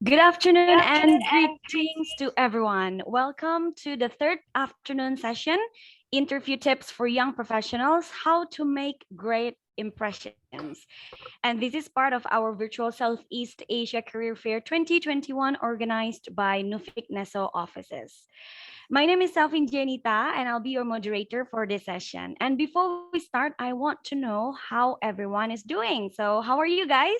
Good afternoon and greetings to everyone. Welcome to the third afternoon session, Interview Tips for Young Professionals, How to Make Great Impressions. And this is part of our virtual Southeast Asia Career Fair 2021 organized by Nuffic Neso offices. My name is Selphine Jeanita and I'll be your moderator for this session. And before we start, I want to know how everyone is doing. So how are you guys?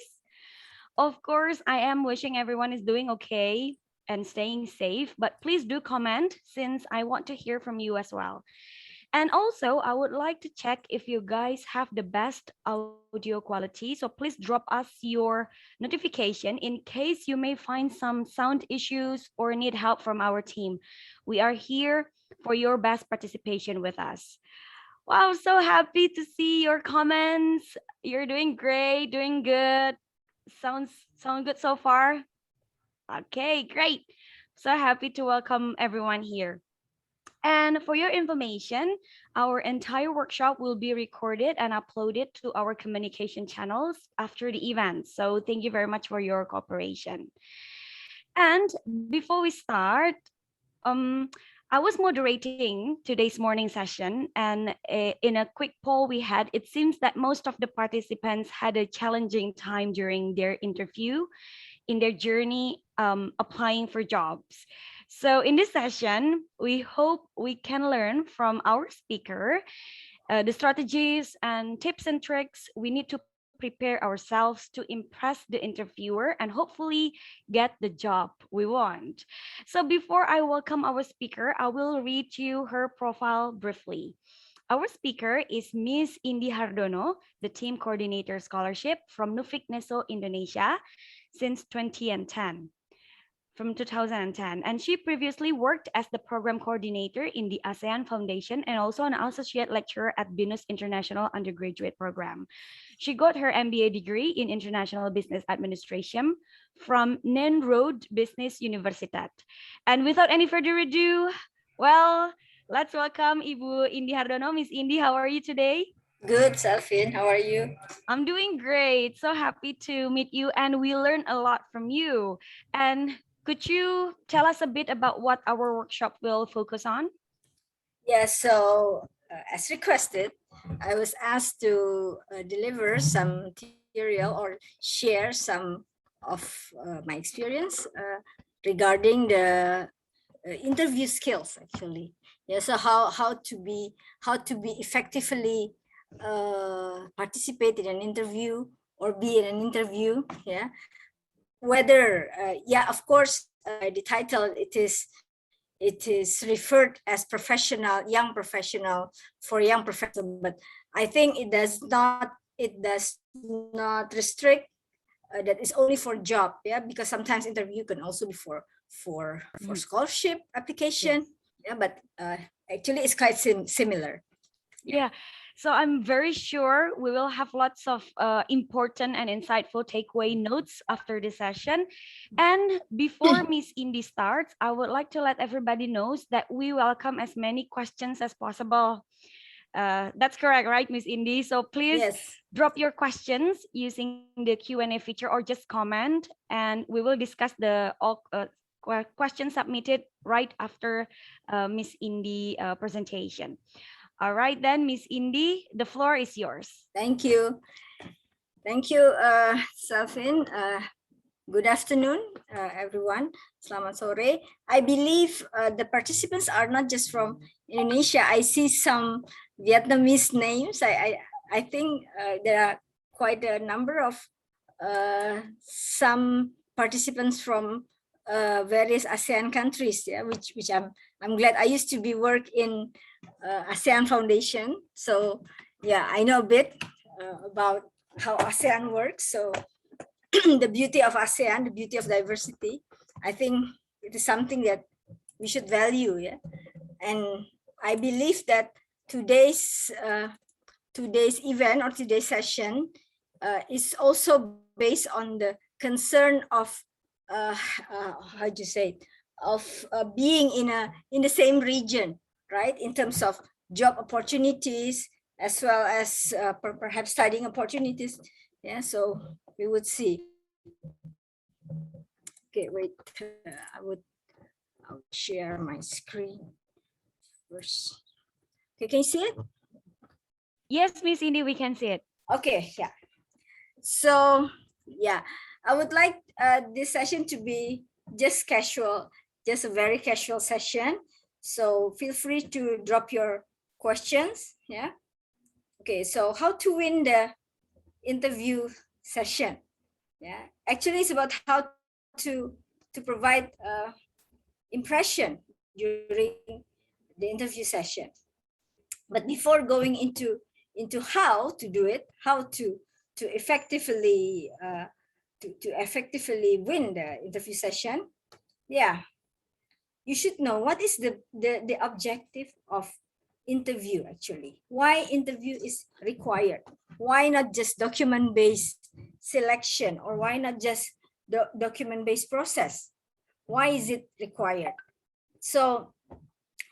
Of course, I am wishing everyone is doing okay and staying safe, but please do comment since I want to hear from you as well. And also, I would like to check if you guys have the best audio quality. So please drop us your notification in case you may find some sound issues or need help from our team. We are here for your best participation with us. Wow, so happy to see your comments. You're doing great, doing good. Sound good so far? Okay, great. So happy to welcome everyone here. And for your information, our entire workshop will be recorded and uploaded to our communication channels after the event. So thank you very much for your cooperation. And before we start, I was moderating today's morning session, and in a quick poll we had, it seems that most of the participants had a challenging time during their interview in their journey applying for jobs. So in this session, we hope we can learn from our speaker the strategies and tips and tricks we need to prepare ourselves to impress the interviewer and hopefully get the job we want. So before I welcome our speaker, I will read you her profile briefly. Our speaker is Miss Indy Hardono, the Team Coordinator Scholarship from Nuffic Neso Indonesia since 2010 from 2010. And she previously worked as the program coordinator in the ASEAN Foundation and also an associate lecturer at BINUS International Undergraduate Program. She got her MBA degree in International Business Administration from Nyenrode Business University. And without any further ado, well, let's welcome Ibu Indy Hardono. Miss Indy, how are you today? Good, Selphine. How are you? I'm doing great. So happy to meet you, and we learned a lot from you. And could you tell us a bit about what our workshop will focus on? Yes, so as requested, I was asked to deliver some material or share some of my experience regarding the interview skills, actually. Yeah, so how to be effectively participate in an interview or be in an interview. Yeah, whether of course, the title it is referred as young professional for young professional, but I think it does not restrict that is only for job, because sometimes interview can also be for scholarship application. Yes. But actually it's quite similar. Yeah. So I'm very sure we will have lots of important and insightful takeaway notes after this session. And before Miss Indy starts, I would like to let everybody know that we welcome as many questions as possible. That's correct, right, Miss Indy? So please drop your questions using the Q&A feature or just comment, and we will discuss the all questions submitted right after Miss Indy presentation. All right, then, Miss Indy, the floor is yours. Thank you, Selphine. Good afternoon, everyone. Selamat sore. I believe the participants are not just from Indonesia. I see some Vietnamese names. I think there are quite a number of some participants from various ASEAN countries. Yeah, which I'm glad. I used to work in ASEAN Foundation, so yeah, I know a bit about how ASEAN works. So the beauty of ASEAN, the beauty of diversity, I think it is something that we should value. Yeah, and I believe that today's event or today's session is also based on the concern of how do you say it, of being in the same region, right? In terms of job opportunities as well as perhaps studying opportunities. Yeah, so we would see. Okay. Okay, wait. I'll share my screen first. Okay, can you see it? Yes, Miss Indy, we can see it. Okay, yeah. So yeah, I would like this session to be just casual, just a very casual session. So feel free to drop your questions. Yeah. Okay, so how to win the interview session? Yeah, actually, it's about how to provide impression during the interview session. But before going into how to do it, how to effectively to effectively win the interview session, yeah, you should know what is the objective of interview actually. Why interview is required? Why not just document-based selection, or why not just the document-based process? Why is it required? So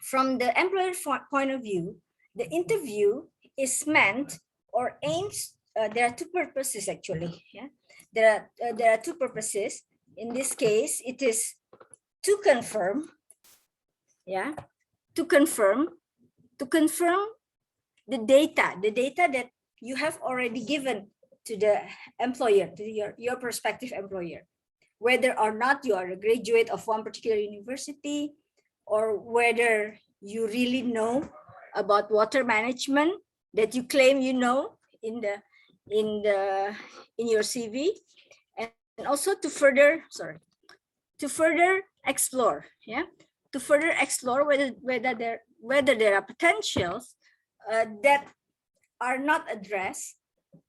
from the employer point of view, the interview is meant or aims, there are two purposes actually. Yeah, there are two purposes. In this case, it is to confirm, yeah, to confirm the data that you have already given to the employer, to your prospective employer, whether or not you are a graduate of one particular university, or whether you really know about water management that you claim you know in your CV, and also to further explore, yeah, to further explore whether there are potentials that are not addressed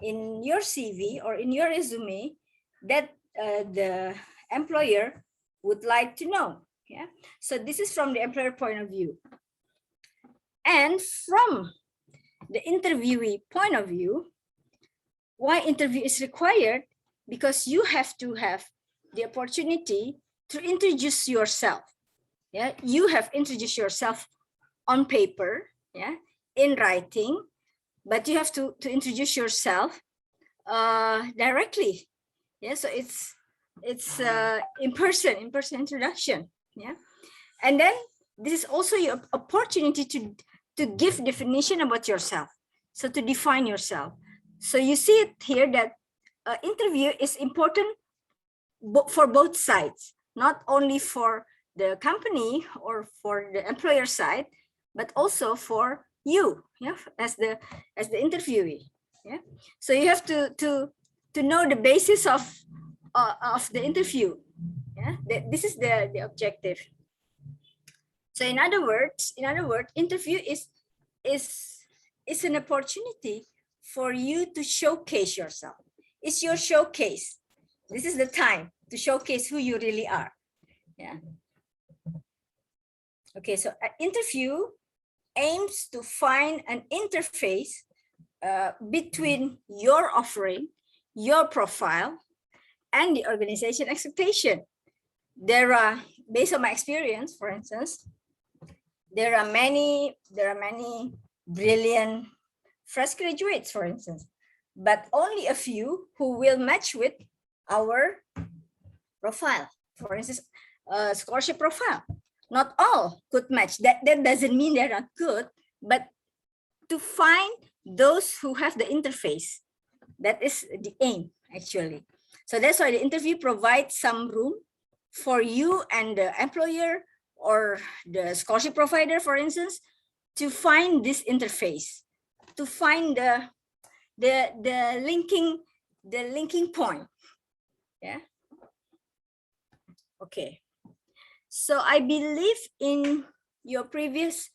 in your CV or in your resume that the employer would like to know. Yeah, so this is from the employer point of view. And from the interviewee point of view, why interview is required? Because you have to have the opportunity to introduce yourself. Yeah, you have introduced yourself on paper, yeah, in writing, but you have to introduce yourself directly. Yeah, so it's in person introduction. Yeah, and then this is also your opportunity to give definition about yourself. So to define yourself. So you see it here that interview is important for both sides, not only for the company or for the employer side, but also for you, yeah, as the interviewee. Yeah, so you have to know the basis of the interview. Yeah, this is the objective. So in other words, interview is an opportunity for you to showcase yourself. It's your showcase. This is the time to showcase who you really are. Yeah. Okay, so an interview aims to find an interface between your offering, your profile, and the organization expectation. There are, based on my experience, for instance, there are many brilliant fresh graduates, for instance, but only a few who will match with our profile. For instance, scholarship profile. Not all could match. That doesn't mean they're not good, but to find those who have the interface, that is the aim, actually. So that's why the interview provides some room for you and the employer or the scholarship provider, for instance, to find this interface, to find the linking point. Yeah. Okay. So I believe in your previous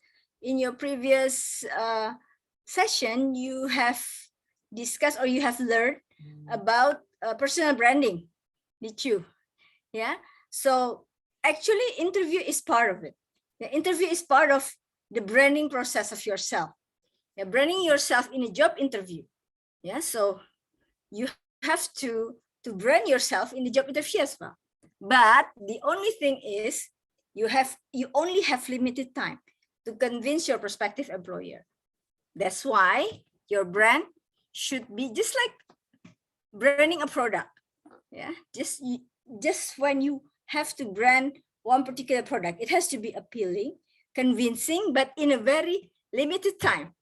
session, you have discussed or you have learned about personal branding, did you? Yeah. So actually, interview is part of it. The interview is part of the branding process of yourself. You're branding yourself in a job interview. Yeah. So you have to brand yourself in the job interview as well. But the only thing is you only have limited time to convince your prospective employer. That's why your brand should be just like branding a product. Yeah, just when you have to brand one particular product. It has to be appealing, convincing, but in a very limited time.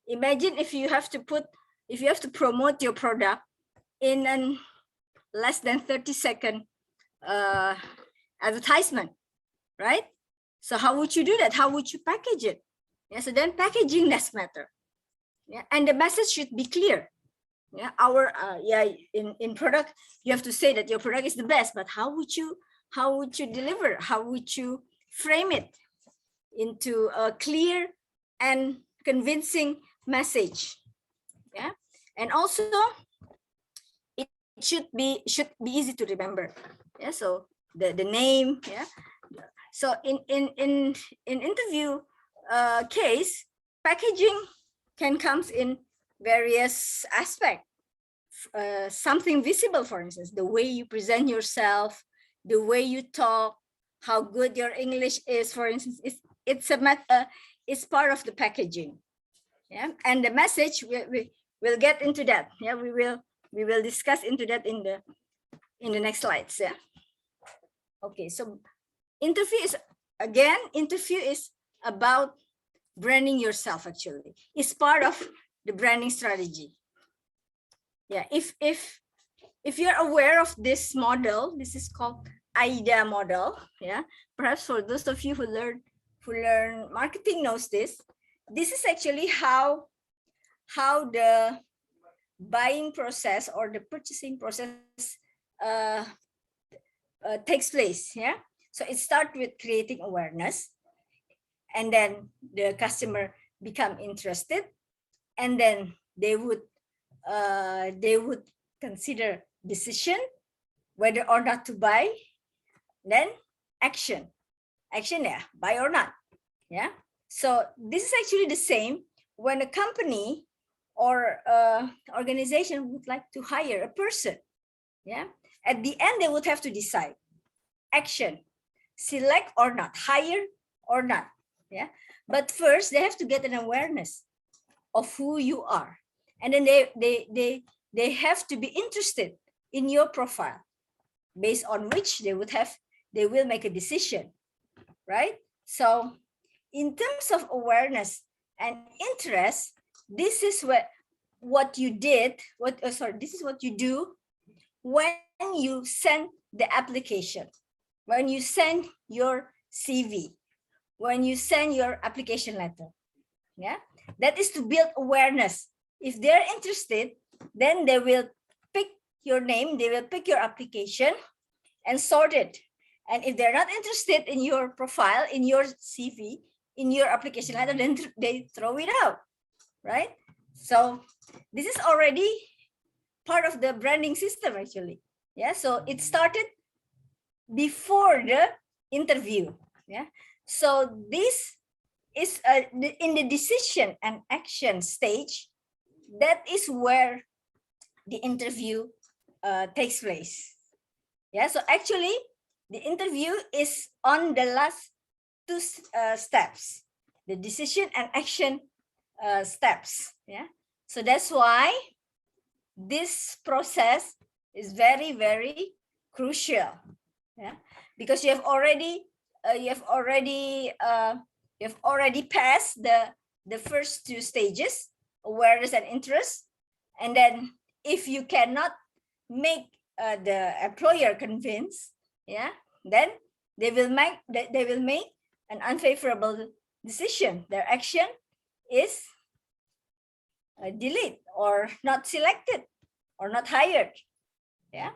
Imagine if you have to promote your product in a less than 30-second advertisement, right? So how would you do that? How would you package it? Yeah, so then packaging does matter. Yeah, and the message should be clear. Yeah, in product, you have to say that your product is the best, but how would you deliver? How would you frame it into a clear and convincing message? Yeah, and also it should be easy to remember. Yeah, so the name. Yeah, so in interview case, packaging can come in various aspects. Something visible, for instance, the way you present yourself, the way you talk, how good your English is, for instance, it's part of the packaging. Yeah, and the message we'll get into that. Yeah, we will discuss into that in the next slides. Yeah. Okay, so interview is about branding yourself. Actually, it's part of the branding strategy. Yeah, if you're aware of this model, this is called AIDA model. Yeah, perhaps for those of you who learn marketing knows this. This is actually how the buying process or the purchasing process takes place. Yeah, so it starts with creating awareness, and then the customer become interested, and then they would consider decision whether or not to buy, then action, yeah, buy or not. Yeah, so this is actually the same when a company or organization would like to hire a person. Yeah, at the end they would have to decide action, select or not, hire or not. Yeah, but first they have to get an awareness of who you are, and then they have to be interested in your profile, based on which they will make a decision, right? So in terms of awareness and interest, this is what you did, this is what you do when you send the application, when you send your CV, when you send your application letter. Yeah, that is to build awareness. If they're interested, then they will pick your name, they will pick your application and sort it. And if they're not interested in your profile, in your CV, in your application letter, then they throw it out, right? So this is already part of the branding system, actually. Yeah, so it started before the interview. Yeah, so this is in the decision and action stage. That is where the interview takes place. Yeah, so actually the interview is on the last two steps, the decision and action steps. Yeah, so that's why this process is very, very crucial. Yeah, because you have already passed the first two stages, awareness and interest, and then if you cannot make the employer convinced, yeah, then they will make an unfavorable decision. Their action is delete or not selected or not hired. Yeah,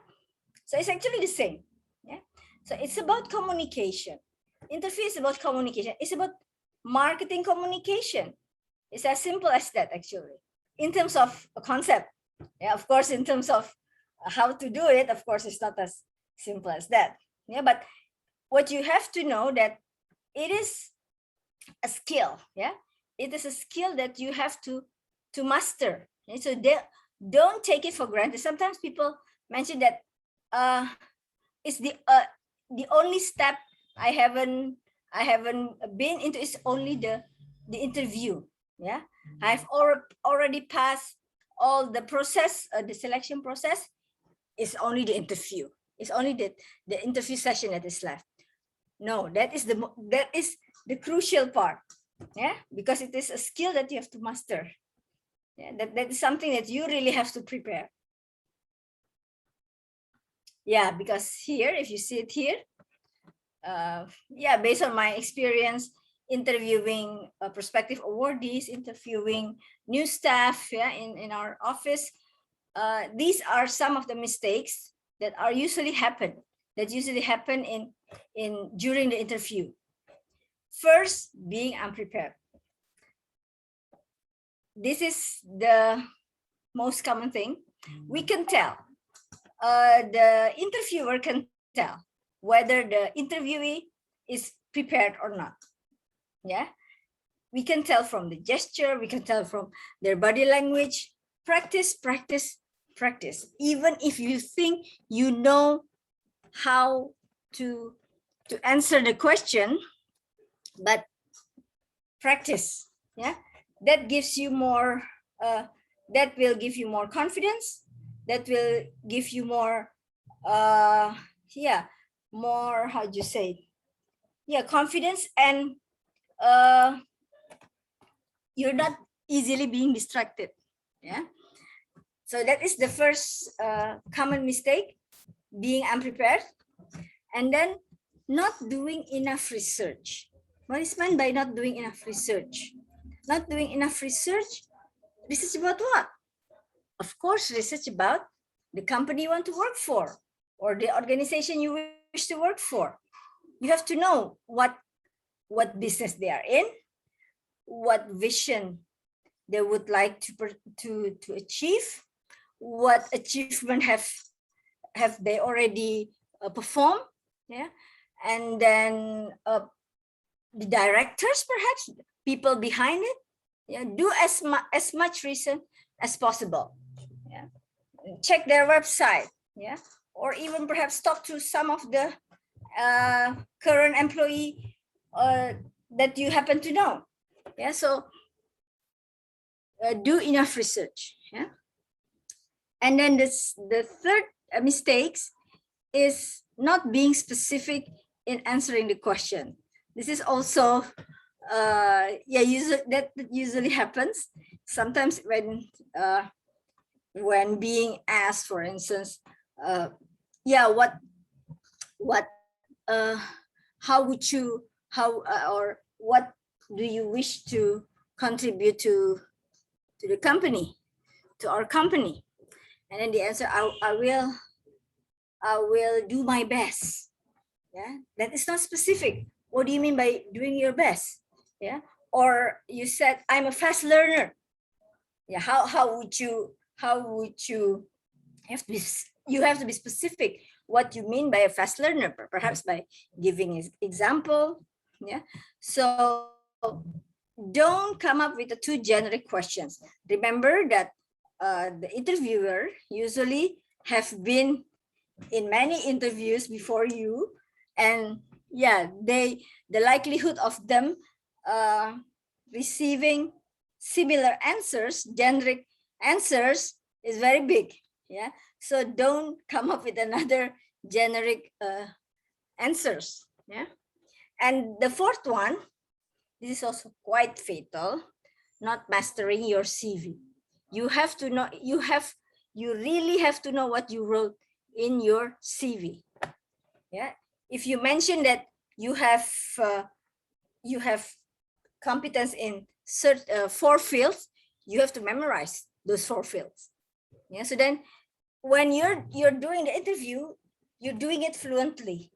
so it's actually the same. Yeah, so it's about communication. Interview is about communication. It's about marketing communication. It's as simple as that, actually. In terms of a concept, yeah, of course, in terms of how to do it, of course, it's not as simple as that. Yeah, but what you have to know that it is a skill. Yeah, it is a skill that you have to master. Okay? So don't take it for granted. Sometimes people mention that it's the only step I haven't been into is only the interview. Yeah, I've already passed all the process, the selection process is only the interview. It's only the interview session that is left. No, that is the crucial part. Yeah, because it is a skill that you have to master. Yeah, that is something that you really have to prepare. Yeah, because here, if you see it here, yeah, based on my experience interviewing prospective awardees, interviewing new staff, yeah, in our office, these are some of the mistakes that usually happen in during the interview. First, being unprepared. This is the most common thing. We can tell. The interviewer can tell whether the interviewee is prepared or not. Yeah, we can tell from the gesture, we can tell from their body language. Practice, practice, practice. Even if you think you know how to answer the question, but practice. Yeah, that gives you more. That will give you more confidence. That will give you more. Yeah, more. How do you say? Yeah, confidence, and you're not easily being distracted. Yeah. So that is the first common mistake, being unprepared, and then not doing enough research. What is meant by not doing enough research? Not doing enough research. Research about what? Of course, research about the company you want to work for or the organization you wish to work for. You have to know what business they are in, what vision they would like to achieve, what achievement have they already performed, yeah, and then the directors, perhaps people behind it, yeah, do as much research as possible, yeah, check their website, yeah, or even perhaps talk to some of the current employee that you happen to know, yeah. So do enough research, yeah. And then the third mistakes is not being specific in answering the question. This is also that usually happens sometimes when being asked, for instance, yeah, how would you, or what do you wish to contribute to the company, to our company? And then the answer, I will do my best. Yeah, that is not specific. What do you mean by doing your best? Yeah, or you said I'm a fast learner. Yeah, how would you have to be, you have to be specific what you mean by a fast learner, perhaps by giving an example. Yeah, so don't come up with the too generic questions. Remember that the interviewer usually have been in many interviews before you, and yeah, the likelihood of them receiving similar answers, generic answers, is very big. Yeah, so don't come up with another generic answers. Yeah, and the fourth one, this is also quite fatal, not mastering your CV. You have to know, you really have to know what you wrote in your CV. Yeah, if you mention that you have competence in 4 fields, you have to memorize those 4 fields. Yeah, so then when you're doing the interview, you're doing it fluently,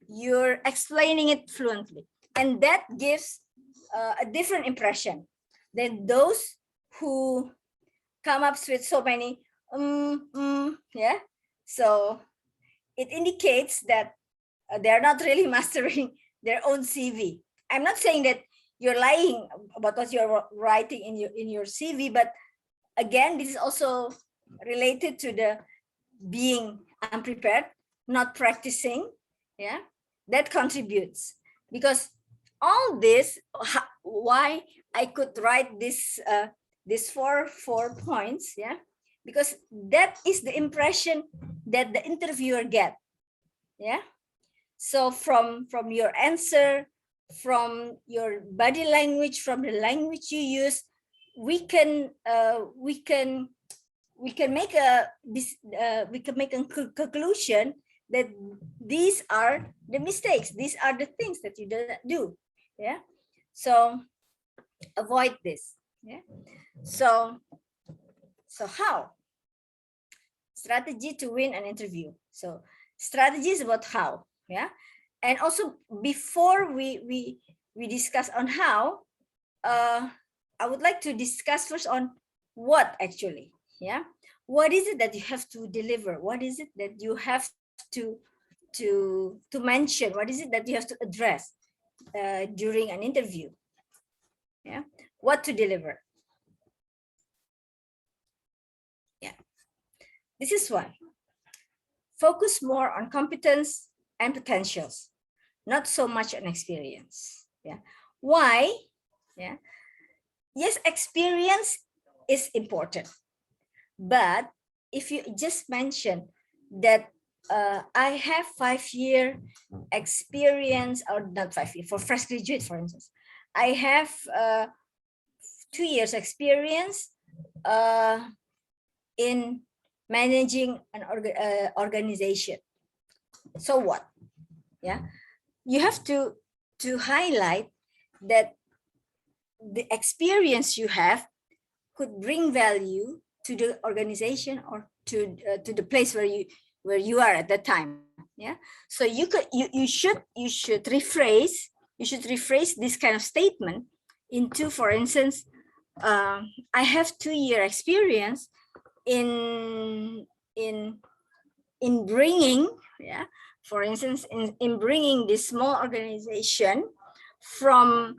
you're explaining it fluently, and that gives a different impression than those who come up with so many yeah. So it indicates that they're not really mastering their own CV. I'm not saying that you're lying about what you're writing in your CV, but again, this is also related to the being unprepared, not practicing. Yeah, that contributes, because all this, why I could write this these four points. Yeah, because that is the impression that the interviewer get. Yeah. So from your answer, from your body language, from the language you use, we can make a conclusion that these are the mistakes, these are the things that you didn't do. Yeah. So avoid this. Yeah. So how? Strategy to win an interview. So strategy is about how. Yeah. And also before we discuss on how, I would like to discuss first on what actually. Yeah. What is it that you have to deliver? What is it that you have to mention? What is it that you have to address during an interview? Yeah. What to deliver? Yeah. This is one. Focus more on competence and potentials, not so much on experience. Yeah. Why? Yeah. Yes, experience is important. But if you just mention that I have 5-year experience, or not 5 year, for fresh graduate, for instance, I have 2 years experience in managing an organization. So what? Yeah, you have to highlight that the experience you have could bring value to the organization or to the place where you are at that time. Yeah. So you should rephrase this kind of statement into, for instance, I have 2-year experience in bringing, yeah, for instance, in bringing this small organization from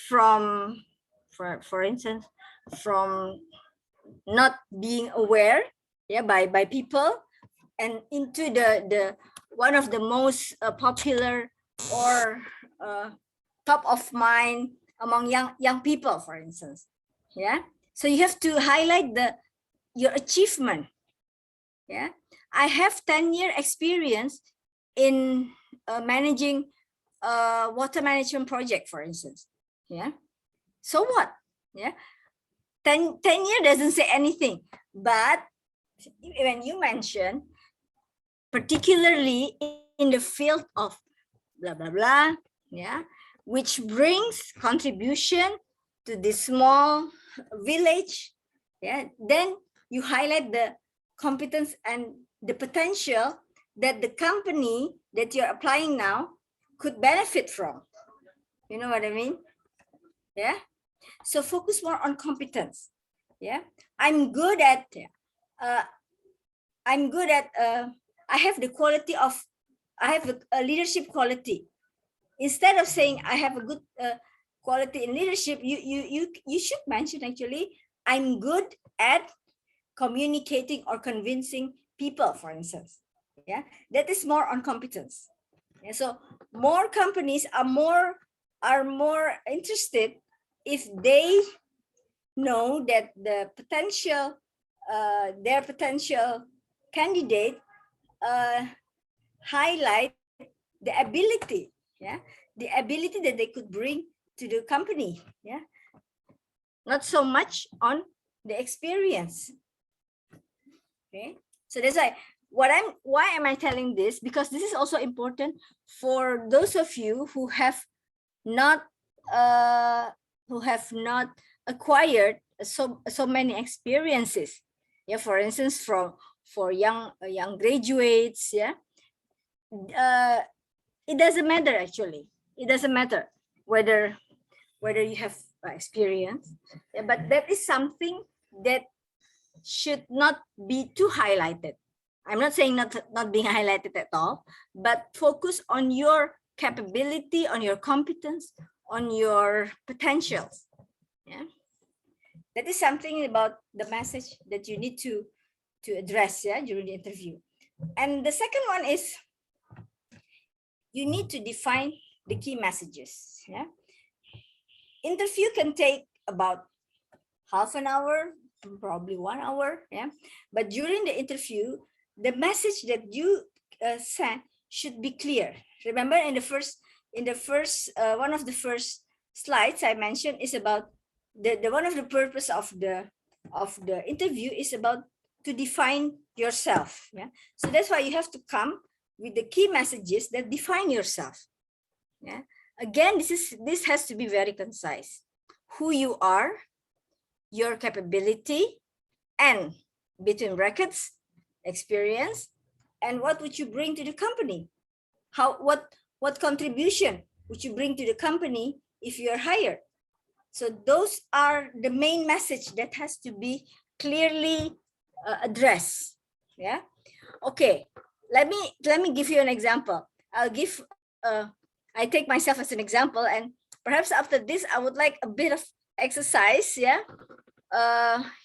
for instance, from not being aware, yeah, by people, and into the one of the most popular or top of mind among young people, for instance. Yeah. So you have to highlight your achievement. Yeah. I have 10-year experience in managing a water management project, for instance. Yeah. So what? Yeah. 10 year doesn't say anything, but when you mention, particularly in the field of blah blah blah, yeah, which brings contribution to this small village, yeah, then you highlight the competence and the potential that the company that you're applying now could benefit from. You know what I mean? Yeah. So focus more on competence. Yeah. I'm good at uh, I have the quality of, I have a leadership quality. Instead of saying I have a good quality in leadership, you should mention actually, I'm good at communicating or convincing people, for instance. Yeah, that is more on competence. Yeah, so more companies are more interested if they know that the potential their potential candidate highlight the ability, yeah, the ability that they could bring to the company. Yeah, not so much on the experience. Okay, so that's why am I telling this? Because this is also important for those of you who have not acquired so many experiences. Yeah, for instance, for young graduates. Yeah, it doesn't matter actually. It doesn't matter whether you have experience, yeah, but that is something that should not be too highlighted. I'm not saying not being highlighted at all, but focus on your capability, on your competence, on your potentials. Yeah, that is something about the message that you need to address, yeah, during the interview. And the second one is you need to define the key messages. Yeah, interview can take about half an hour, probably 1 hour. Yeah, but during the interview, the message that you send should be clear. Remember in the first one of the first slides I mentioned is about the one of the purpose of the interview is about to define yourself. Yeah. So that's why you have to come with the key messages that define yourself. Yeah. Again, this has to be very concise. Who you are, your capability, and between brackets, experience, and what would you bring to the company? What contribution would you bring to the company if you are hired? So those are the main message that has to be clearly addressed. Yeah. Okay. Let me give you an example. I take myself as an example, and perhaps after this, I would like a bit of exercise. Yeah.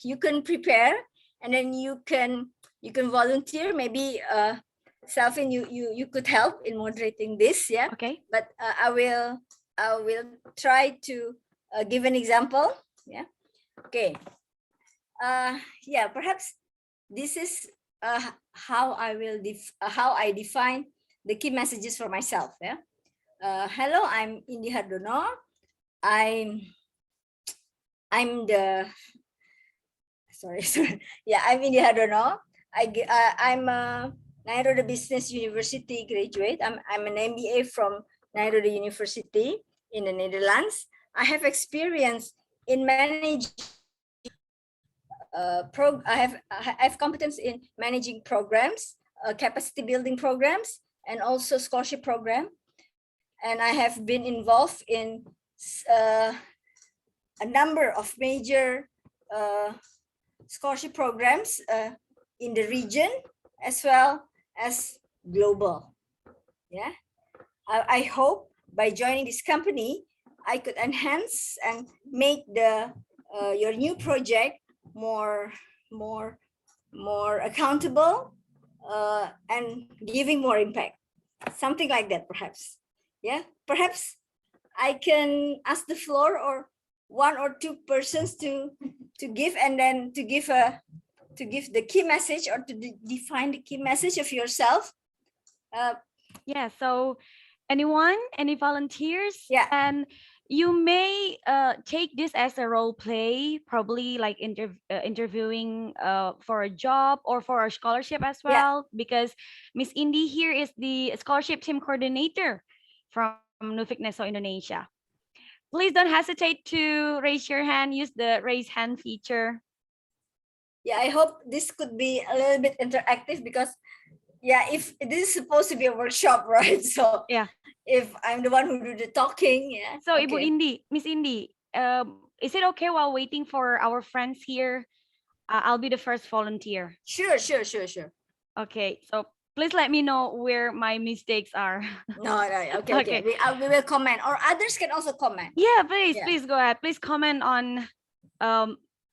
You can prepare, and then you can volunteer. Maybe Selphine, you could help in moderating this. Yeah. Okay. But I will try to give an example. Yeah. Okay. Yeah. Perhaps this is how I will how I define the key messages for myself. Yeah. Hello, I'm Indy Hardono. I'm the sorry. Yeah, I'm Indy Hardono. I'm a Nyenrode Business University graduate. I'm an MBA from Nyenrode University in the Netherlands. I have experience in managing I have competence in managing programs, capacity building programs, and also scholarship program. And I have been involved in a number of major scholarship programs in the region as well as global. Yeah, I hope by joining this company, I could enhance and make the your new project more accountable and giving more impact. Something like that, perhaps. Yeah, perhaps I can ask the floor or one or two persons to give, and then to give the key message or to define the key message of yourself. Yeah. So anyone, any volunteers? Yeah. And you may take this as a role play, probably like interviewing for a job or for a scholarship as well, because Miss Indy here is the scholarship team coordinator from Nufik Neso, Indonesia. Please don't hesitate to raise your hand, use the raise hand feature. Yeah, I hope this could be a little bit interactive because if this is supposed to be a workshop, right? So yeah, if I'm the one who do the talking, So okay. Ibu Indy, Miss Indy, is it okay while waiting for our friends here? I'll be the first volunteer. Sure. Okay, so please let me know where my mistakes are. No, okay. We will comment, or others can also comment. Yeah, please go ahead. Please comment on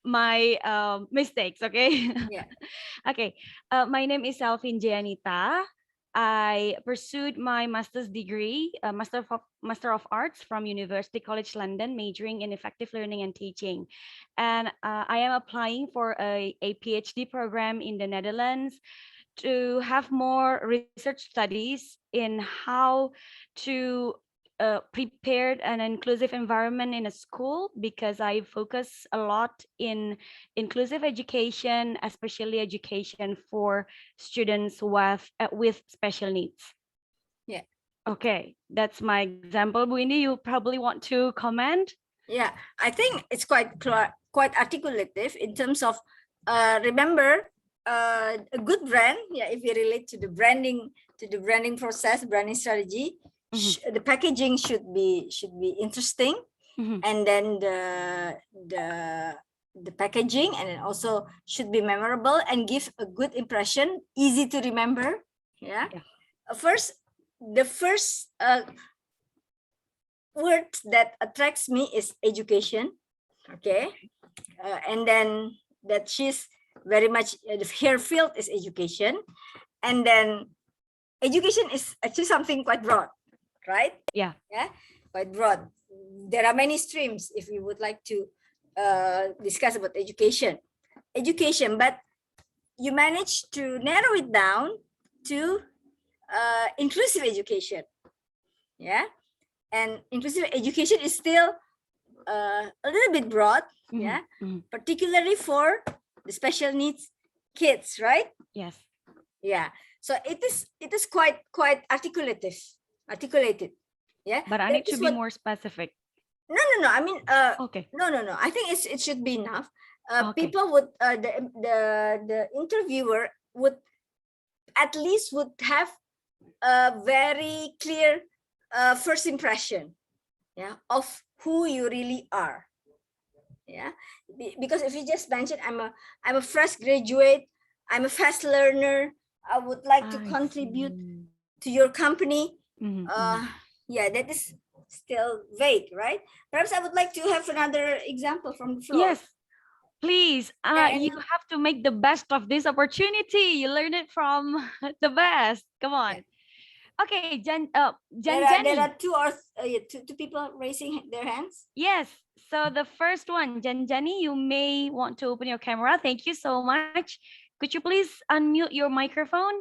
my mistakes, okay? Yeah. Okay, my name is Selphine Jeanita. I pursued my master's degree, Master of Arts from University College London, majoring in effective learning and teaching. And I am applying for a PhD program in the Netherlands to have more research studies in how to prepare an inclusive environment in a school, because I focus a lot in inclusive education, especially education for students with special needs. Yeah. Okay, that's my example. Bu Indy, you probably want to comment? Yeah, I think it's quite articulative in terms of remember a good brand. Yeah, if you relate to the branding process, branding strategy, the packaging should be interesting, and then the packaging, and then also should be memorable and give a good impression, easy to remember. Yeah. The first word that attracts me is education. Okay. And then that she's very much, her field is education. And then education is actually something quite broad, right? Yeah, quite broad. There are many streams if we would like to discuss about education, but you managed to narrow it down to inclusive education. Yeah, and inclusive education is still a little bit broad. Yeah, particularly for the special needs kids, right? Yes. Yeah, so it is quite articulated. Yeah, But I that need to is be what. more specific. No. I mean, Okay. no. I think it should be enough. Okay. People would the interviewer would at least would have a very clear first impression, yeah, of who you really are. Yeah, because if you just mention I'm a fresh graduate, I'm a fast learner, I would like to I contribute see. to your company. Mhm. Yeah, that is still vague, right? Perhaps I would like to have another example from the floor. Yes, please. Yeah, You and have to make the best of this opportunity. You learn it from the best. Come yeah, on. Okay, there Jenny. are two people raising their hands. Yes. So the first one, Jenny, you may want to open your camera. Thank you so much. Could you please unmute your microphone?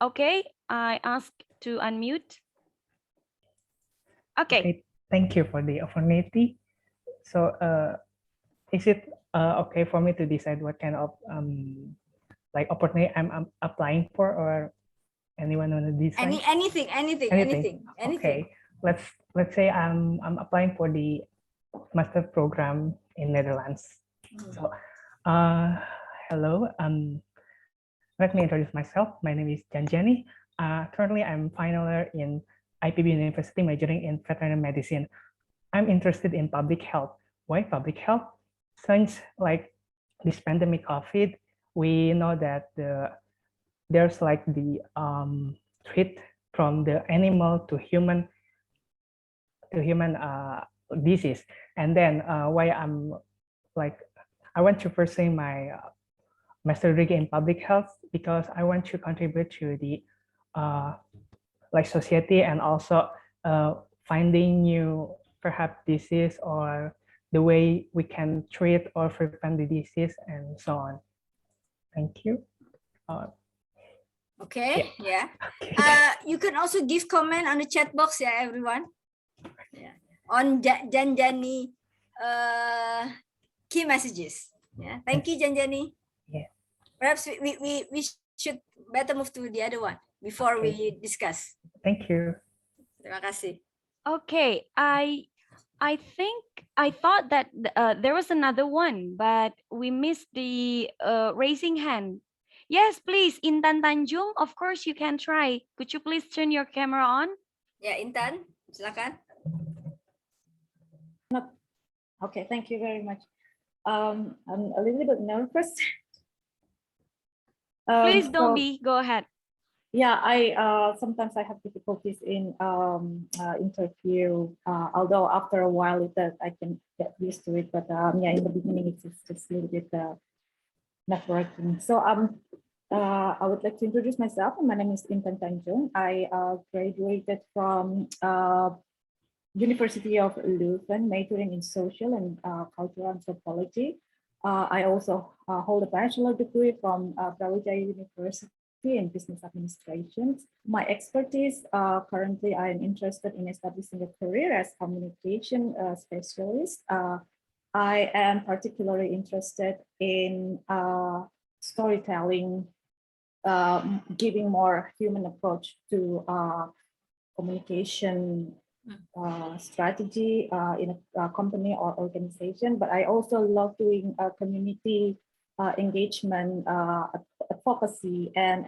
Okay, I ask to unmute. Okay. Okay, thank you for the opportunity. So, is it okay for me to decide what kind of like opportunity I'm applying for, or anyone want to decide? Anything. Okay, let's say I'm applying for the master program in Netherlands. So, hello. Let me introduce myself. My name is Janjani. Currently, I'm final year in IPB University, majoring in veterinary medicine. I'm interested in public health. Why public health? Since like this pandemic COVID, we know that there's like the threat from the animal to human disease. And then why I'm like I want to pursue my master degree in public health because I want to contribute to the like society, and also finding new perhaps disease, or the way we can treat or prevent the disease, and so on. Thank you. Okay, yeah. Okay. You can also give comment on the chat box, yeah, everyone. Yeah. On Janjani key messages. Yeah. Thank you, Janjani. Yeah. Perhaps we should better move to the other one before Okay. we discuss. Thank you. Terima kasih. Okay, I think I thought that there was another one, but we missed the raising hand. Yes, please, Intan Tanjung. Of course, you can try. Could you please turn your camera on? Yeah, Intan, silakan. Okay, thank you very much. I'm a little bit nervous. Please don't be. Go ahead. Yeah, sometimes I have difficulties in interview. Although after a while, I can get used to it. But yeah, in the beginning, it's just a little bit not working. So I would like to introduce myself. My name is Intan Tanjung. I graduated from University of Leuven, majoring in social and cultural anthropology. I also hold a bachelor degree from Brawijaya University in business administration. My expertise, currently I am interested in establishing a career as communication specialist. I am particularly interested in storytelling, giving more human approach to communication strategy in a company or organization, but I also love doing community engagement, advocacy, and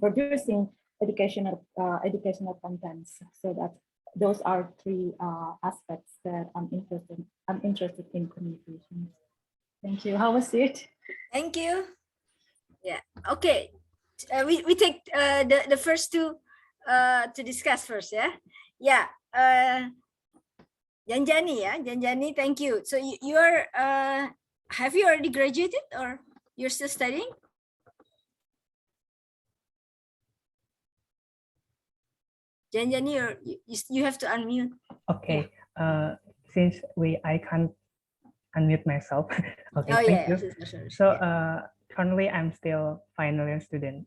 producing educational contents. So that those are three aspects that I'm interested in communication. Thank you. How was it? Thank you. Yeah. Okay. We take the first two to discuss first. Yeah. Yeah. Janjani. Yeah. Janjani. Thank you. So you are have you already graduated or you're still studying? Janjani, you have to unmute. Okay. Since I can't unmute myself. Okay, Oh thank yeah, you. sure. So currently I'm still final year student.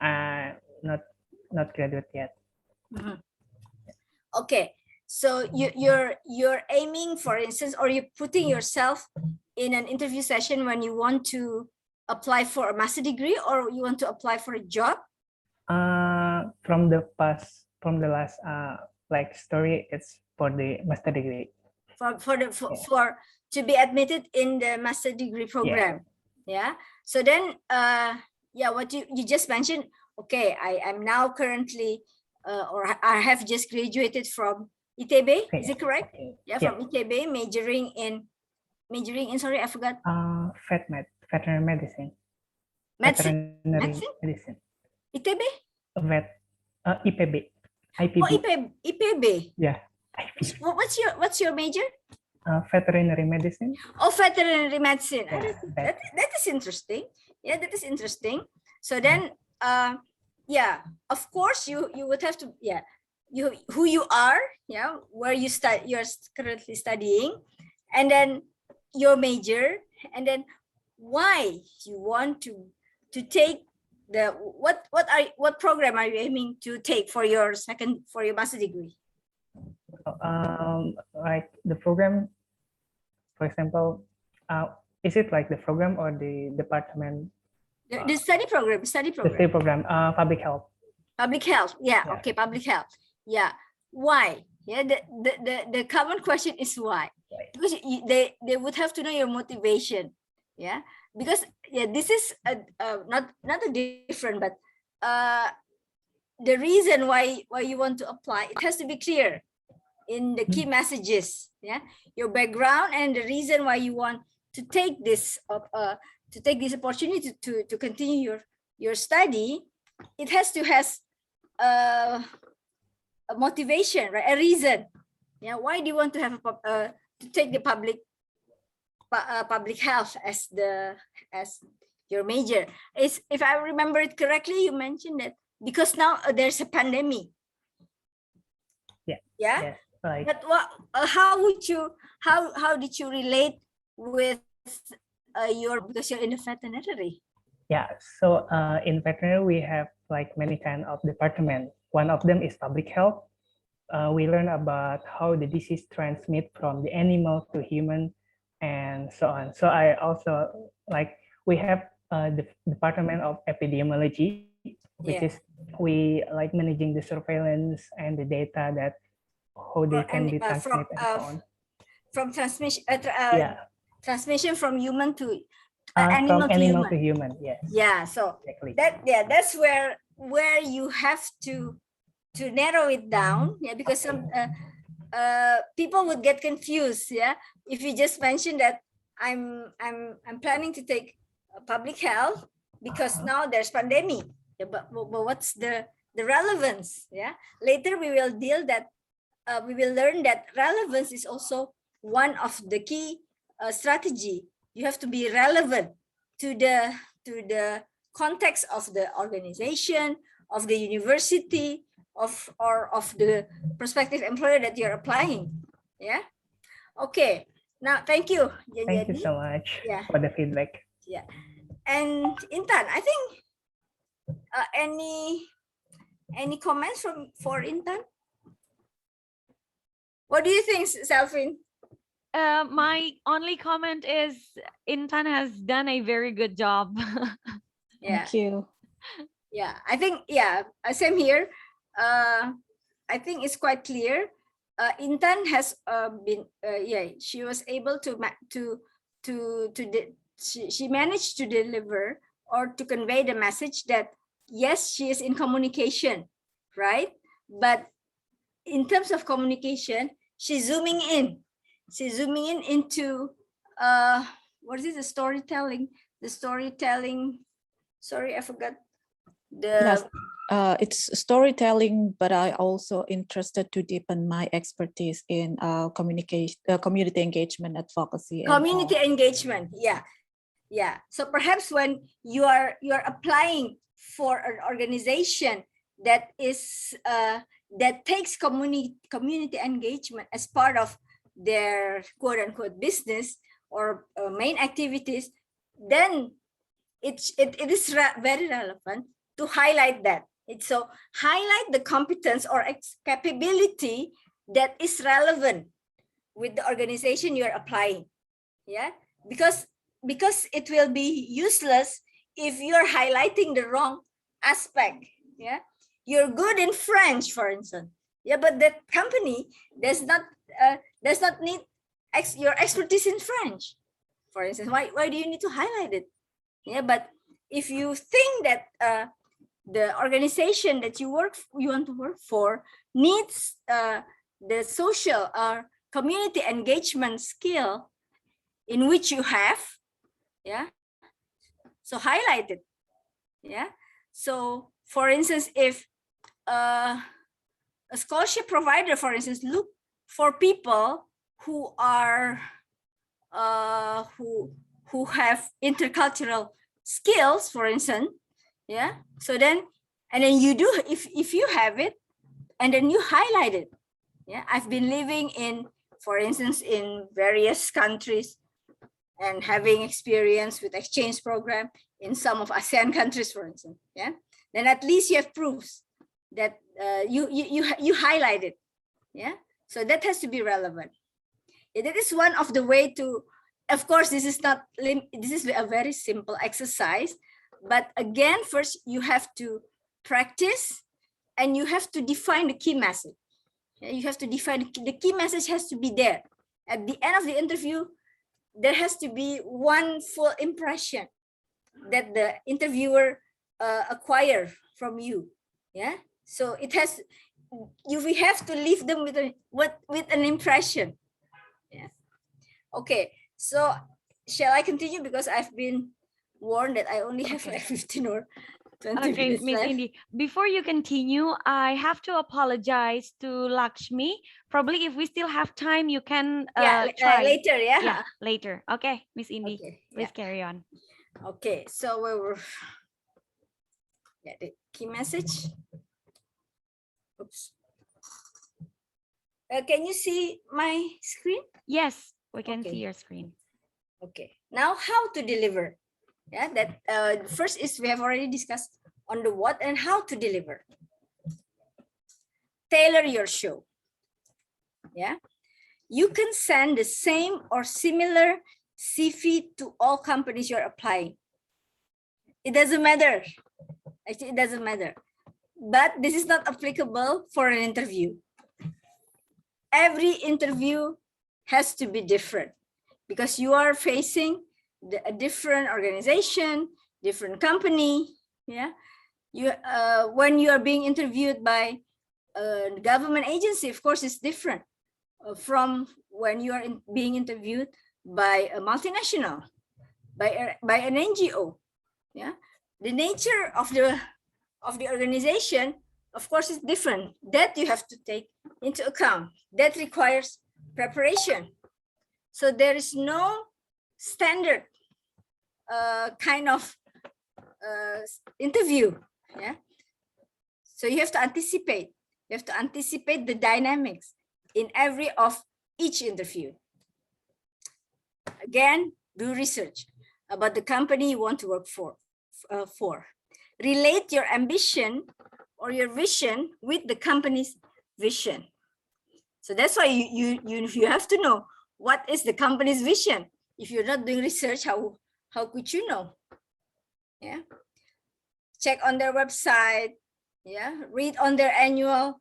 Not graduate yet. Mhm. Okay, so you're aiming, for instance, or you're putting yourself in an interview session when you want to apply for a master degree or you want to apply for a job? From the last like story, it's for the master degree. For to be admitted in the master degree program. Yeah. So then yeah, what you just mentioned, okay, I'm now currently or I have just graduated from ITB, Okay. is it correct? Okay. Yeah, from ITB, majoring in sorry, I forgot. Veterinary medicine. Medicine? Veterinary medicine. ITB? IPB. Oh, IPB. Yeah. What's your major? Veterinary medicine. Oh, veterinary medicine. Yeah, That is interesting. Yeah, that is interesting. So then, yeah, of course you would have to, yeah, who you are, yeah, where you you're currently studying, and then your major, and then why you want to take the what program are you aiming to take for your master degree? Like the program, for example, is it like the program or the department? The study program. The study program, public health. Public health, yeah. Okay, public health, yeah. Why? Yeah, the common question is why? Because they would have to know your motivation, yeah. Because yeah, this is not a different, but the reason why you want to apply, it has to be clear in the key messages, yeah. Your background and the reason why you want to take this opportunity to continue your study. It has to has a motivation, right? A reason. Yeah. Why do you want to have to take the public health as your major? Is, if I remember it correctly, you mentioned that because now there's a pandemic. Yeah. Yeah. Yes, like, but what? How did you relate with because you're in the veterinary? Yeah, so in veterinary, we have like many kind of department. One of them is public health. We learn about how the disease transmit from the animal to human and so on. So I also like, we have the department of epidemiology, which is we like managing the surveillance and the data that how they can be transmitted and so on. From transmission, transmission from human to from animal to human, yes. Yeah, so exactly. That's where you have to narrow it down, yeah, because some people would get confused, yeah, if you just mention that I'm planning to take public health because now there's pandemic, yeah, but what's the relevance? Yeah, later we will we will learn that relevance is also one of the key strategy. You have to be relevant to the context of the organization, of the university, of the prospective employer that you're applying. Yeah. Okay. Now, thank you. Thank you so much for the feedback. Yeah. And Intan, I think any comments for Intan? What do you think, Selphine? My only comment is Intan has done a very good job. Thank you. Yeah, I think, yeah, same here. I think it's quite clear. Intan has been, she was able she managed to deliver or to convey the message that yes, she is in communication, right? But in terms of communication, she's zooming in. She's zooming in into what is it? The storytelling. Sorry, I forgot. Yes, it's storytelling, but I also interested to deepen my expertise in communication, community engagement, advocacy. Community engagement, yeah. So perhaps when you are applying for an organization that is that takes community engagement as part of their quote unquote business, or main activities, then it is very relevant to highlight that. So highlight the competence or capability that is relevant with the organization you're applying. Yeah, because it will be useless if you're highlighting the wrong aspect. Yeah, you're good in French, for instance. Yeah, but that company does not need your expertise in French, for instance. Why do you need to highlight it? Yeah, but if you think that the organization that you want to work for needs the social or community engagement skill in which you have, yeah, so highlight it. Yeah, so for instance, if a scholarship provider, for instance, look for people who are who have intercultural skills, for instance, yeah, so then you do, if you have it, and then you highlight it. Yeah, I've been living in, for instance, in various countries and having experience with exchange program in some of ASEAN countries, for instance. Yeah, then at least you have proofs that you highlight it. Yeah, so that has to be relevant. That is one of the way to, of course, this is a very simple exercise, but again, first you have to practice and you have to define the key message. You have to define the key message has to be there. At the end of the interview, there has to be one full impression that the interviewer acquire from you. Yeah, so it has, we have to leave them with an impression. Yeah. Okay, so shall I continue, because I've been warned that I only have like 15 or 20 Okay, minutes Miss left. Indy, before you continue, I have to apologize to Lakshmi. Probably if we still have time, you can try. Later, yeah. Yeah, later. Okay, Miss Indy, Okay, please carry on. Okay, so we were, the key message. Oops. Can you see my screen? Yes, we can Okay. see your screen. Okay, now how to deliver? Yeah, that first is we have already discussed on the what and how to deliver. Tailor your show. Yeah, you can send the same or similar CV to all companies you're applying. It doesn't matter. Actually, it doesn't matter. But this is not applicable for an interview. Every interview has to be different because you are facing a different organization, different company. Yeah, when you are being interviewed by a government agency, of course, it's different from when you are being interviewed by a multinational, by an NGO. Yeah, the nature of the organization, of course, is different. That you have to take into account. That requires preparation. So there is no standard kind of interview. Yeah. So you have to anticipate. You have to anticipate the dynamics in every of each interview. Again, do research about the company you want to work for. Relate your ambition or your vision with the company's vision. So that's why you have to know what is the company's vision. If you're not doing research, how could you know? Yeah. Check on their website. Yeah. Read on their annual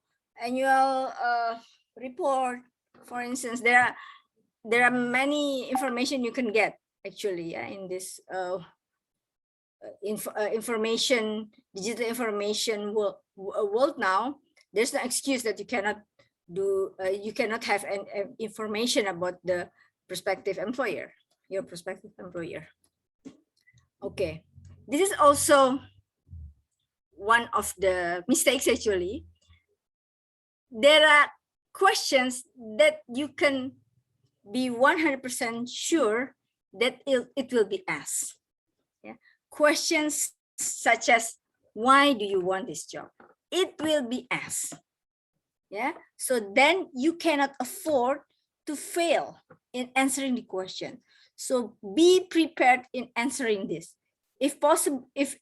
report. For instance, there are many information you can get actually, yeah, in this information, digital information world now. There's no excuse that you cannot do, you cannot have an information about the prospective employer, your prospective employer. Okay, this is also one of the mistakes actually. There are questions that you can be 100% sure that it will be asked. Yeah. Questions such as, why do you want this job? It will be asked. Yeah. So then you cannot afford to fail in answering the question. So be prepared in answering this. If possible, if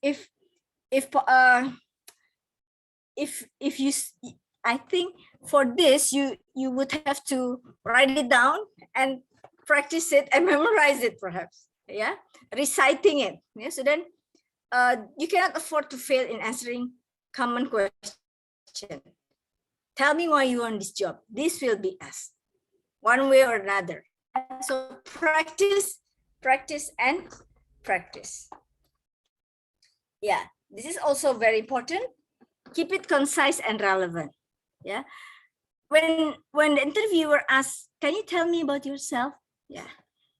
you, I think for this, you would have to write it down and practice it and memorize it perhaps, yeah, reciting it. Yeah, so then you cannot afford to fail in answering common question. Tell me why you want this job. This will be asked one way or another. So practice, practice, and practice. Yeah, this is also very important. Keep it concise and relevant. Yeah. When the interviewer asks, can you tell me about yourself? Yeah.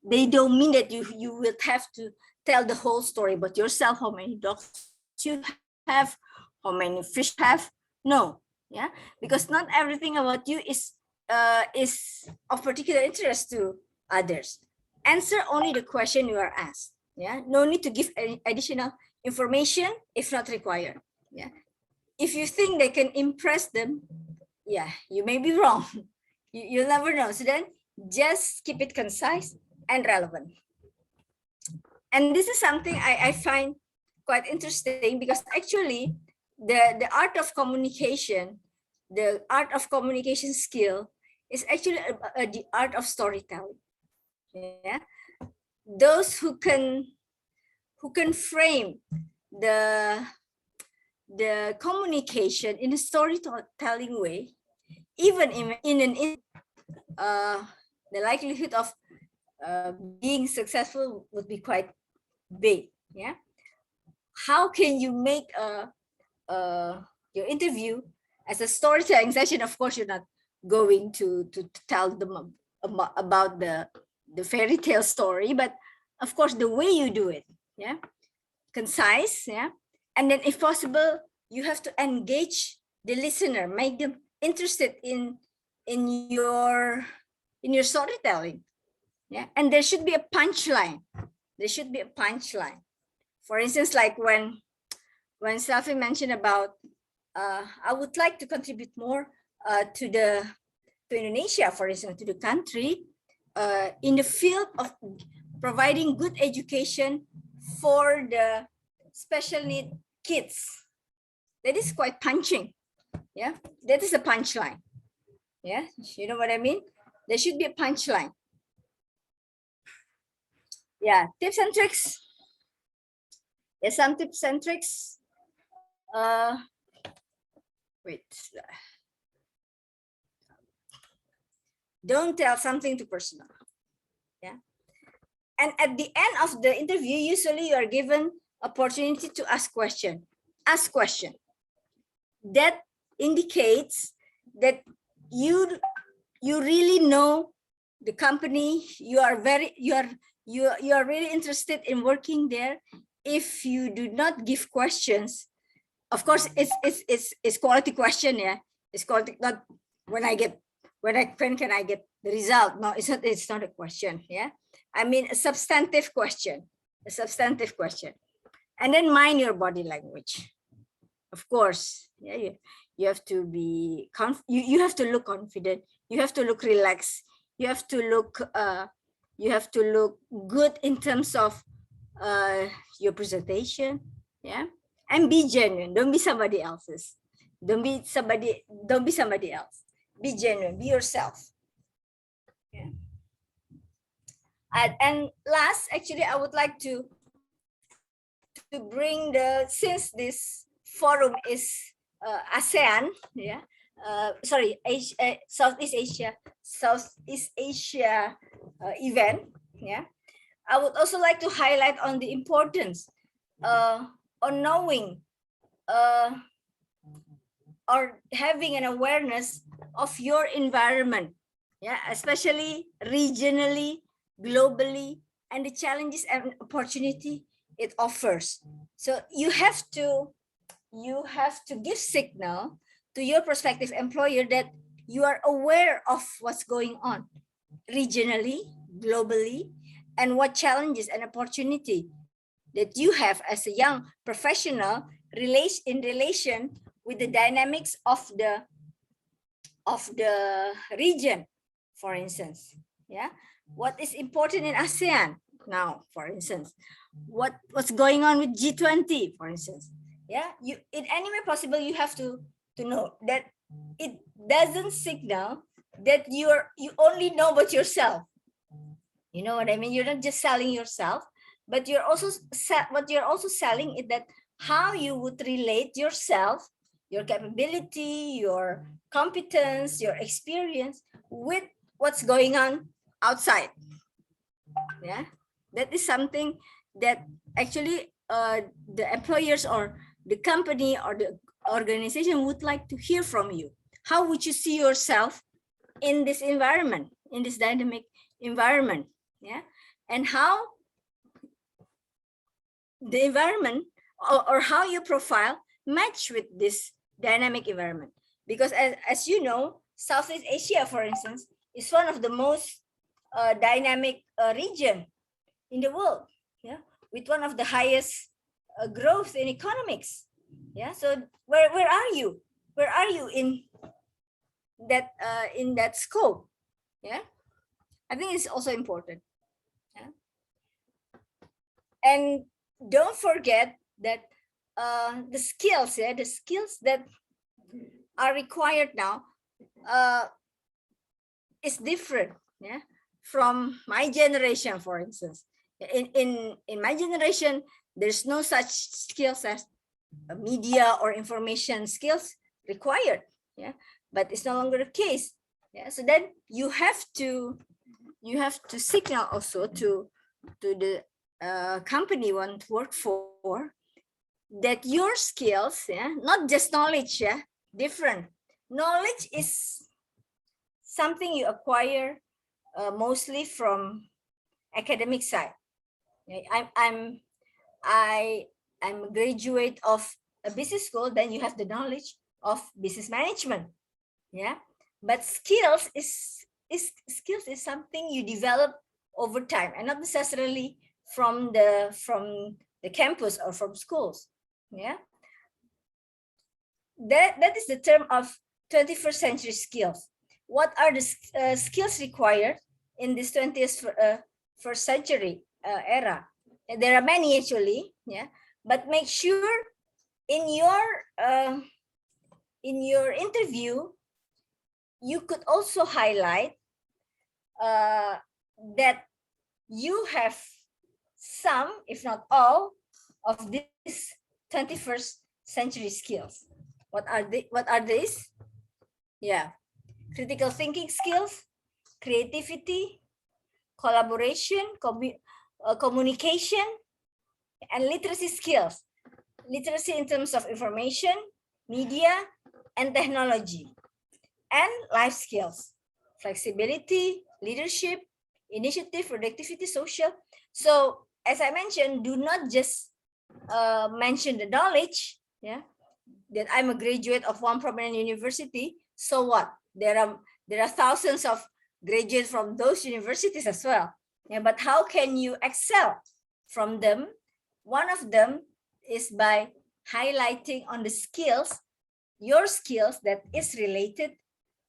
They don't mean that you will have to tell the whole story about yourself, how many dogs you have, how many fish you have. No. Yeah. Because not everything about you is of particular interest to others. Answer only the question you are asked. Yeah. No need to give any additional information if not required. Yeah. If you think they can impress them, yeah, you may be wrong. You'll never know. So then just keep it concise and relevant. And this is something I find quite interesting, because actually the art of communication, the art of communication skill is actually the art of storytelling. Yeah, those who can frame the communication in a storytelling way, even the likelihood of being successful would be quite big. Yeah. How can you make your interview as a storytelling session? Of course, you're not going to tell them about the fairy tale story, but of course the way you do it, yeah, concise, yeah, and then if possible, you have to engage the listener, make them interested in your storytelling. Yeah, and there should be a punchline. There should be a punchline. For instance, like when Selphine mentioned about, I would like to contribute more to Indonesia, for instance, to the country, in the field of providing good education for the special need kids. That is quite punching. Yeah, that is a punchline. Yeah, you know what I mean? There should be a punchline. Yeah, tips and tricks. There's some tips and tricks. Wait. Don't tell something too personal. Yeah. And at the end of the interview, usually you are given opportunity to ask question. Ask question. That indicates that you really know the company. You are really interested in working there. If you do not give questions, of course it's quality question. Yeah, it's quality. Not when can I get the result? No, it's not a question. Yeah, I mean a substantive question. A substantive question. And then mind your body language. Of course, yeah, you have to be you have to look confident. You have to look relaxed. You have to look good in terms of your presentation. Yeah, and be genuine. Don't be somebody else's. Don't be somebody else. Be genuine. Be yourself. Yeah. And last, actually, I would like to bring since this forum is ASEAN, yeah, Southeast Asia event, yeah. I would also like to highlight on the importance on knowing or having an awareness of your environment, yeah, especially regionally, globally, and the challenges and opportunity it offers. So you have to give signal to your prospective employer that you are aware of what's going on regionally, globally, and what challenges and opportunity that you have as a young professional in relation with the dynamics of the region, for instance. Yeah, what is important in ASEAN? now, for instance, what's going on with G20, for instance. Yeah, you in any way possible, you have to know that it doesn't signal that you only know about yourself. You know what I mean? You're not just selling yourself, but you're also selling is that how you would relate yourself, your capability, your competence, your experience with what's going on outside. Yeah, that is something that actually the employers or the company or the organization would like to hear from you. How would you see yourself in this environment, in this dynamic environment? Yeah, and how the environment or how your profile match with this dynamic environment. Because as you know, Southeast Asia, for instance, is one of the most dynamic region in the world. Yeah, with one of the highest growth in economics. Yeah, so where are you? Where are you in that scope? Yeah, I think it's also important. Yeah, and don't forget that the skills, the skills that are required now is different, yeah, from my generation, for instance. In my generation, there's no such skills as media or information skills required, yeah, but it's no longer the case. Yeah, so then you have to signal also to the company you want to work for that your skills, yeah, not just knowledge, yeah, different. Knowledge is something you acquire mostly from academic side. I'm a graduate of a business school, then you have the knowledge of business management. Yeah, but skills is something you develop over time and not necessarily from the campus or from schools. Yeah, that is the term of 21st century skills. What are the skills required in this 21st century era? And there are many actually, yeah, but make sure in your interview you could also highlight that you have some, if not all, of these 21st century skills. What are these? Yeah, critical thinking skills, creativity, collaboration, communication, and literacy skills. Literacy in terms of information, media, and technology. And life skills, flexibility, leadership, initiative, productivity, social. So as I mentioned, do not just mention the knowledge, yeah, that I'm a graduate of one prominent university. So what? There are thousands of graduates from those universities as well. Yeah, but how can you excel from them? One of them is by highlighting on the skills, your skills that is related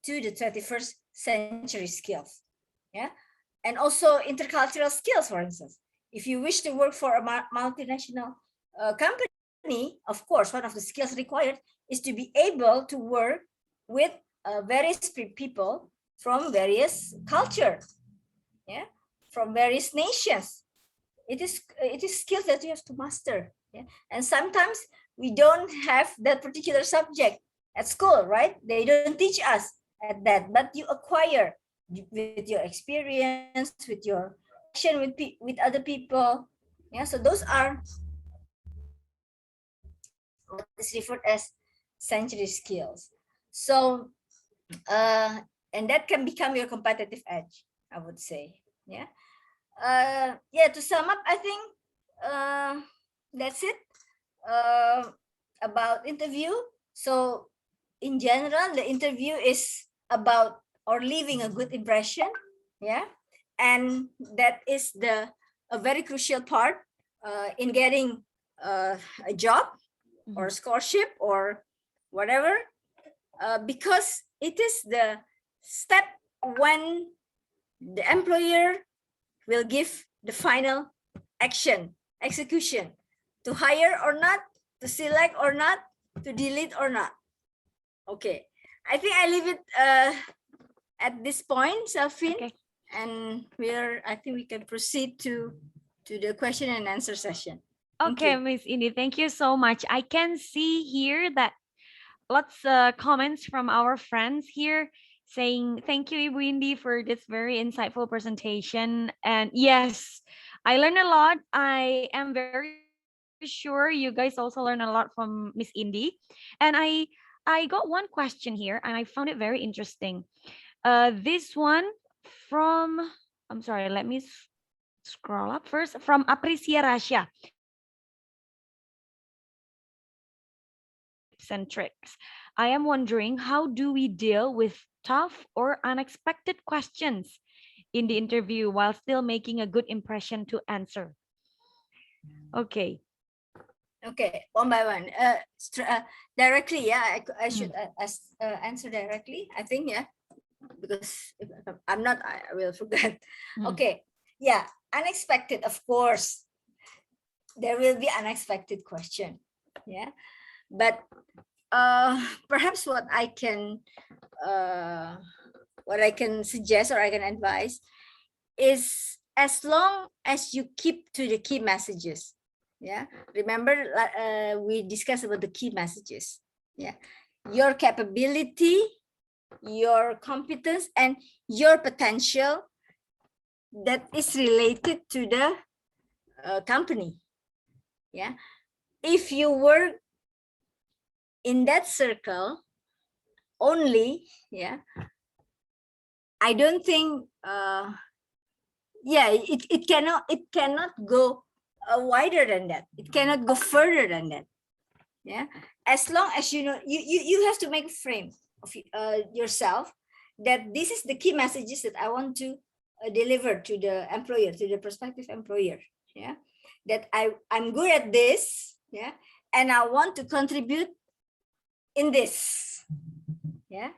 to the 21st century skills. Yeah, and also intercultural skills, for instance. If you wish to work for a multinational company, of course, one of the skills required is to be able to work with various people from various cultures, yeah, from various nations. It is skills that you have to master. Yeah, and sometimes we don't have that particular subject at school, right? They don't teach us at that, but you acquire with your experience, with your action with other people. Yeah, so those are what is referred as century skills. So and that can become your competitive edge, I would say. Yeah, yeah, to sum up, I think that's it about interview. So in general, the interview is about or leaving a good impression. Yeah, and that is a very crucial part in getting a job or scholarship or whatever, because it is the step when the employer will give the final execution, to hire or not, to select or not, to delete or not. Okay, I think I leave it at this point, Selphine, Okay. and I think we can proceed to the question and answer session. Thank Okay, you. Miss Indy, thank you so much. I can see here that lots comments from our friends here saying thank you, Ibu Indy, for this very insightful presentation. And yes, I learned a lot. I am very sure you guys also learned a lot from Miss Indy. And I got one question here, and I found it very interesting. This one from, I'm sorry, let me scroll up first, from Apricia Rasha. Tips and tricks. I am wondering, how do we deal with tough or unexpected questions in the interview while still making a good impression to answer? Okay. Okay, one by one. Directly, yeah, I should answer directly, I think, yeah, because if I'm not, I will forget. Okay, yeah, unexpected, of course. There will be unexpected question, yeah, but perhaps what I can suggest or I can advise is, as long as you keep to the key messages. Yeah, remember we discussed about the key messages. Yeah, your capability, your competence, and your potential that is related to the company. Yeah, if you work in that circle only, yeah, I don't think it cannot go wider than that. It cannot go further than that. Yeah, as long as you know, you have to make a frame of yourself that this is the key messages that I want to deliver to the employer, to the prospective employer. Yeah, that I'm good at this. Yeah, and I want to contribute in this. Yeah,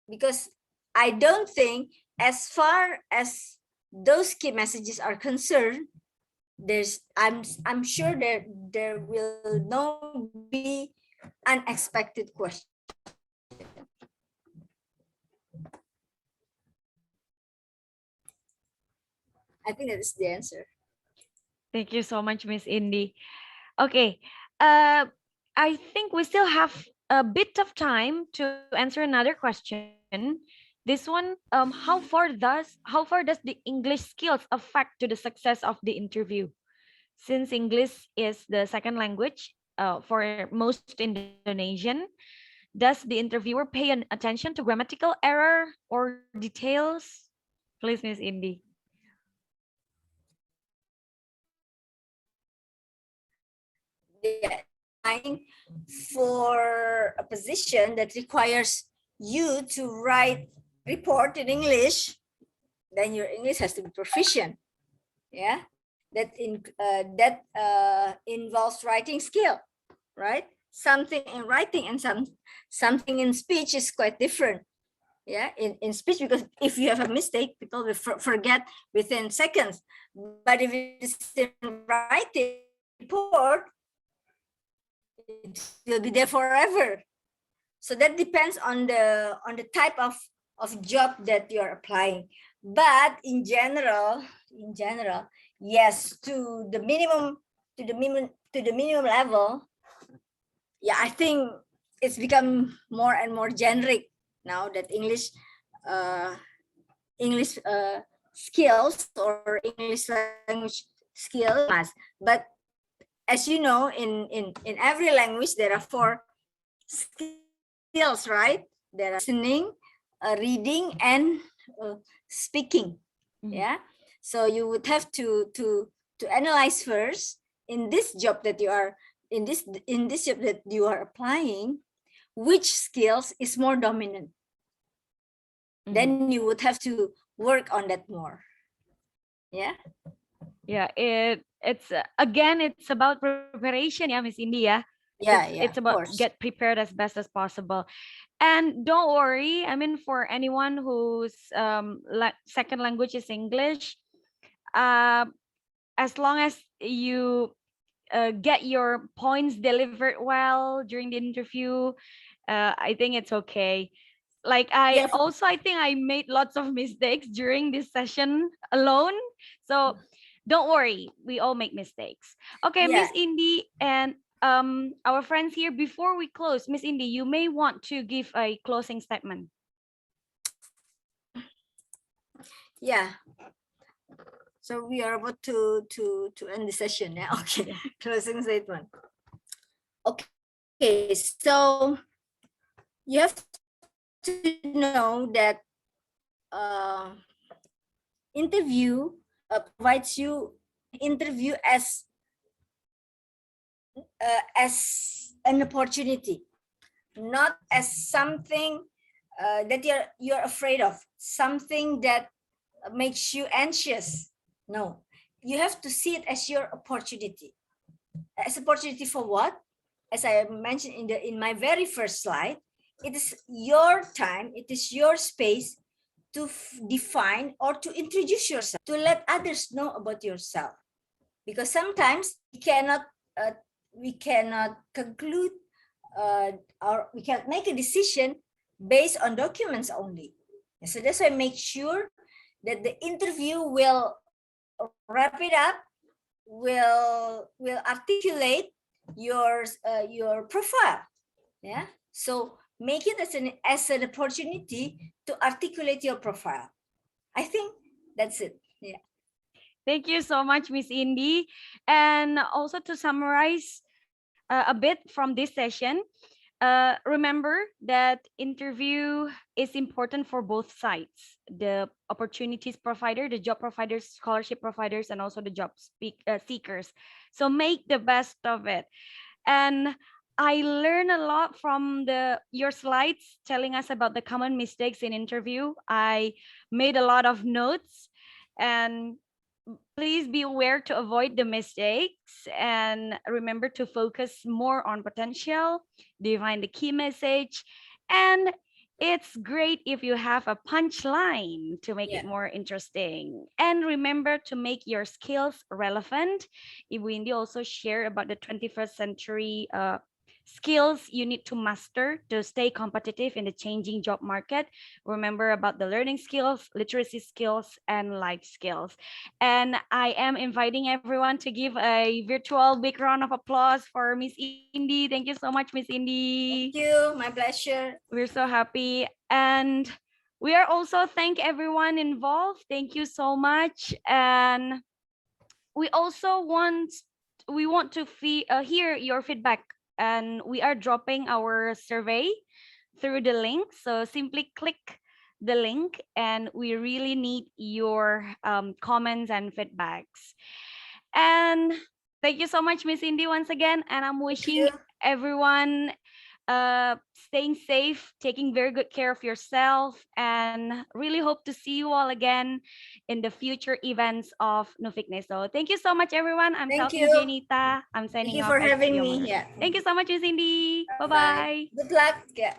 because I don't think, as far as those key messages are concerned, I'm sure there will not be unexpected question. I think that is the answer. Thank you so much, Miss Indy. Okay. I think we still have a bit of time to answer another question. This one, how far does the English skills affect to the success of the interview? Since English is the second language for most Indonesian, does the interviewer pay an attention to grammatical error or details? Please, Miss Indy. Yeah, for a position that requires you to write report in English, then your English has to be proficient. Yeah, that involves writing skill, right? Something in writing and something in speech is quite different. Yeah, in speech, because if you have a mistake, people will forget within seconds. But if it's in writing report, it will be there forever. So that depends on the type of job that you're applying. But in general, yes, to the minimum level, yeah, I think it's become more and more generic now, that English skills or English language skills. But as you know, in every language there are 4 skills, right? There are listening, reading, and speaking. Yeah, so you would have to analyze first, in this job that you are in this job that you are applying, which skills is more dominant. Then you would have to work on that more. Yeah. Yeah, it's again, it's about preparation, yeah, Miss India. It's about get prepared as best as possible. And don't worry, I mean, for anyone whose second language is English, as long as you get your points delivered well during the interview, I think it's okay. Like Yeah, I think I made lots of mistakes during this session alone. So don't worry, we all make mistakes. Okay, yeah, Miss Indy and our friends here, before we close, Miss Indy, you may want to give a closing statement. yeah. So we are about to end the session now. Okay, closing statement. Okay, so you have to know that interview provides you interview as an opportunity, not as something that you're afraid of, something that makes you anxious. No, you have to see it as your opportunity. As opportunity for what? As I mentioned in my very first slide, it is your time, it is your space to define or to introduce yourself, to let others know about yourself. Because sometimes we cannot conclude or we can't make a decision based on documents only. So that's why make sure that the interview will wrap it up, will articulate your profile. Yeah. So make it as an opportunity to articulate your profile. I think that's it. Yeah. Thank you so much, Miss Indy. And also to summarize a bit from this session, remember that interview is important for both sides, the opportunities provider, the job providers, scholarship providers, and also the job seekers. So make the best of it. And I learned a lot from your slides telling us about the common mistakes in interview. I made a lot of notes, and please be aware to avoid the mistakes and remember to focus more on potential, define the key message, and it's great if you have a punchline to make Yeah. it more interesting. And remember to make your skills relevant. Ibu also share about the 21st century skills you need to master to stay competitive in the changing job market. Remember about the learning skills, literacy skills, and life skills. And I am inviting everyone to give a virtual big round of applause for Miss Indy. Thank you so much, Miss Indy. Thank you. My pleasure. We're so happy. And we are also thank everyone involved. Thank you so much. And we also want to hear your feedback, and we are dropping our survey through the link. So simply click the link, and we really need your comments and feedbacks. And thank you so much, Miss Indy, once again. And I'm wishing you. everyone staying safe, taking very good care of yourself, and really hope to see you all again in the future events of Nufikne. So thank you so much, everyone. I'm Thank Selphine you. Jeanita. I'm Thank signing you off for as having your me. moderator. Yeah. Thank you so much, Miss Indy. Bye. Bye-bye. Good luck. Yeah.